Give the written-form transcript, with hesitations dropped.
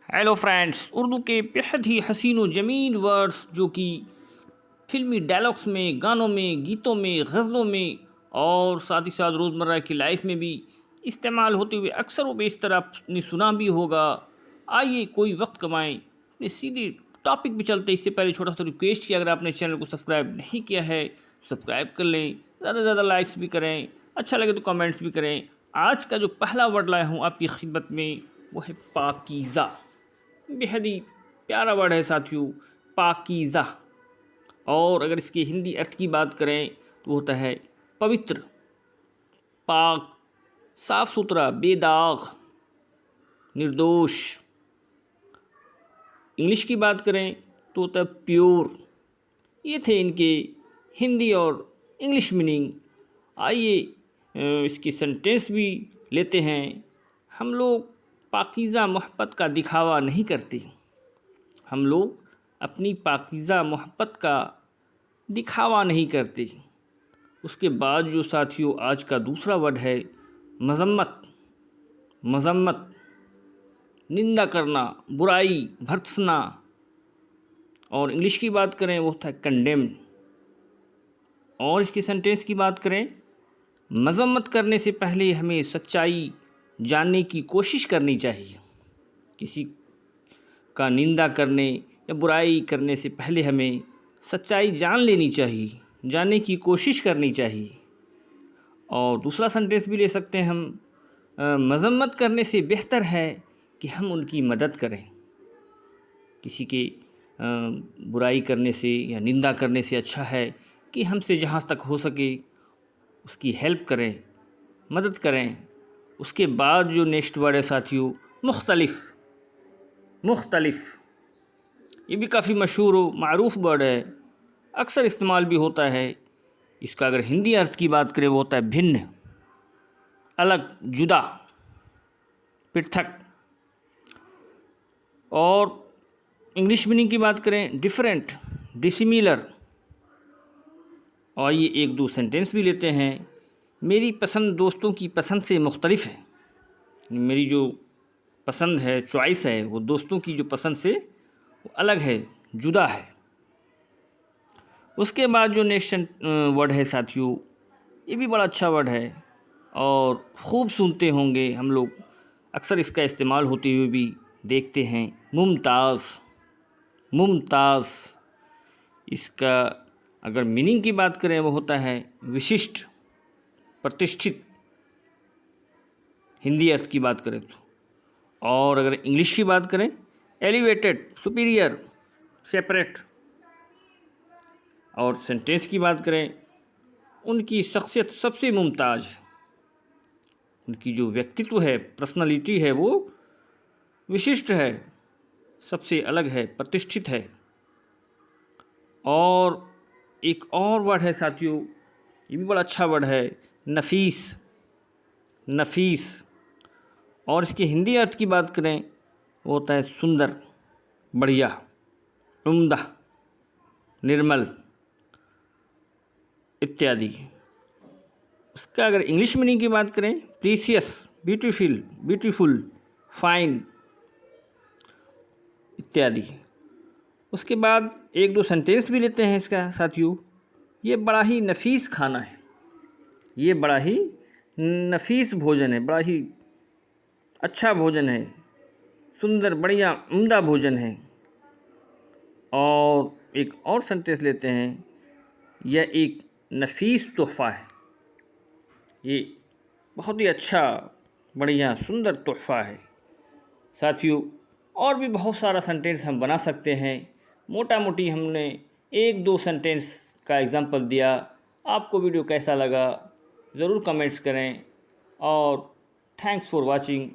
Hello friends, Urdu के बेहद ही हसीन व जमील वर्ड्स जो कि फिल्मी डायलॉग्स में, गानों में, गीतों में, गज़लों में और साथ ही साथ रोज़मर्रा की लाइफ में भी इस्तेमाल होते हुए अक्सर व बेशतर आपने सुना भी होगा। आइए कोई वक्त कमाएं, अपने सीधे टॉपिक पे चलते। इससे पहले छोटा सा रिक्वेस्ट कि अगर आपने चैनल को सब्सक्राइब नहीं किया है सब्सक्राइब कर लें, ज़्यादा से ज़्यादा लाइक्स भी करें, अच्छा लगे तो कमेंट्स भी करें। आज का जो पहला वर्ड लाया हूँ आपकी खिदमत में वो है पाकीज़ा। बेहद ही प्यारा वर्ड है साथियों, पाकीज़ा। और अगर इसके हिंदी अर्थ की बात करें तो होता है पवित्र, पाक, साफ सुथरा, बेदाग, निर्दोष। इंग्लिश की बात करें तो होता है प्योर। ये थे इनके हिंदी और इंग्लिश मीनिंग। आइए इसके सेंटेंस भी लेते हैं। हम लोग पाकीज़ा मोहब्बत का दिखावा नहीं करते। हम लोग अपनी पाकीज़ा मोहब्बत का दिखावा नहीं करते। उसके बाद जो साथियों आज का दूसरा वर्ड है मज़म्मत। मज़म्मत, निंदा करना, बुराई, भर्त्सना। और इंग्लिश की बात करें वो होता है कंडेम। और इसके सेंटेंस की बात करें, मज़म्मत करने से पहले हमें सच्चाई जानने की कोशिश करनी चाहिए। किसी का निंदा करने या बुराई करने से पहले हमें सच्चाई जान लेनी चाहिए, जानने की कोशिश करनी चाहिए। और दूसरा सेंटेंस भी ले सकते हैं हम, मज़म्मत करने से बेहतर है कि हम उनकी मदद करें। किसी के बुराई करने से या निंदा करने से अच्छा है कि हमसे जहाँ तक हो सके उसकी हेल्प करें, मदद करें। उसके बाद जो नेक्स्ट वर्ड है साथियों मुख्तलिफ। मुख्तलिफ ये भी काफ़ी मशहूर व मारूफ वर्ड है, अक्सर इस्तेमाल भी होता है। इसका अगर हिंदी अर्थ की बात करें वो होता है भिन्न, अलग, जुदा, पृथक। और इंग्लिश मीनिंग की बात करें डिफरेंट, डिसिमिलर। और ये एक दो सेंटेंस भी लेते हैं। मेरी पसंद दोस्तों की पसंद से मुख्तलिफ है। मेरी जो पसंद है, चॉइस है, वो दोस्तों की जो पसंद से वो अलग है, जुदा है। उसके बाद जो नेक्स्ट वर्ड है साथियों ये भी बड़ा अच्छा वर्ड है और खूब सुनते होंगे हम लोग, अक्सर इसका इस्तेमाल होते हुए भी देखते हैं। मुमताज़। मुमताज़ इसका अगर मीनिंग की बात करें वो होता है विशिष्ट, प्रतिष्ठित, हिंदी अर्थ की बात करें तो। और अगर इंग्लिश की बात करें एलिवेटेड, सुपीरियर, सेपरेट। और सेंटेंस की बात करें उनकी शख्सियत सबसे मुमताज़, उनकी जो व्यक्तित्व है, पर्सनालिटी है, वो विशिष्ट है, सबसे अलग है, प्रतिष्ठित है। और एक और वर्ड है साथियों, ये भी बड़ा अच्छा वर्ड है, नफीस। नफीस। और इसकी हिंदी अर्थ की बात करें वो होता है सुंदर, बढ़िया, उम्दा, निर्मल इत्यादि। उसका अगर इंग्लिश मीनिंग की बात करें प्रीसियस, ब्यूटीफुल, ब्यूटीफुल, फाइन इत्यादि। उसके बाद एक दो सेंटेंस भी लेते हैं इसका साथियों। ये बड़ा ही नफीस खाना है, ये बड़ा ही नफीस भोजन है, बड़ा ही अच्छा भोजन है, सुंदर, बढ़िया, उम्दा भोजन है। और एक और सेंटेंस लेते हैं, यह एक नफीस तोहफ़ा है। ये बहुत ही अच्छा, बढ़िया, सुंदर तोहफ़ा है साथियों। और भी बहुत सारा सेंटेंस हम बना सकते हैं। मोटा मोटी हमने एक दो सेंटेंस का एग्जांपल दिया। आपको वीडियो कैसा लगा ज़रूर कमेंट्स करें। और थैंक्स फॉर वाचिंग।